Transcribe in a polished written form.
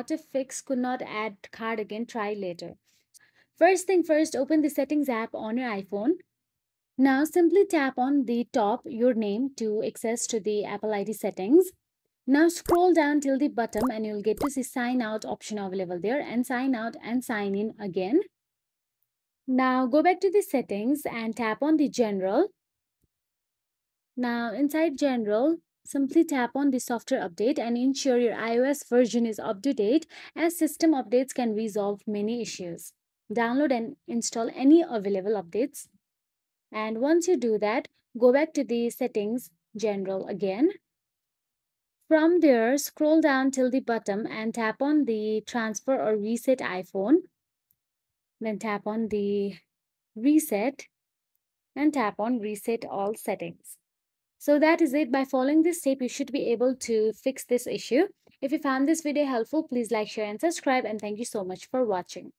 got a fix, could not add card again, try later. First thing first, open the settings app on your iPhone. Now simply tap on the top your name to access to the Apple ID settings. Now scroll down till the bottom and you'll get to see sign out option available there, and sign out and sign in again. Now go back to the settings and tap on the general. Now inside general, simply tap on the software update and ensure your iOS version is up to date, as system updates can resolve many issues. Download and install any available updates. And once you do that, go back to the settings general again. From there, scroll down till the bottom and tap on the transfer or reset iPhone. Then tap on the reset and tap on reset all settings. So that is it. By following this step, you should be able to fix this issue. If you found this video helpful, please like, share and subscribe, and thank you so much for watching.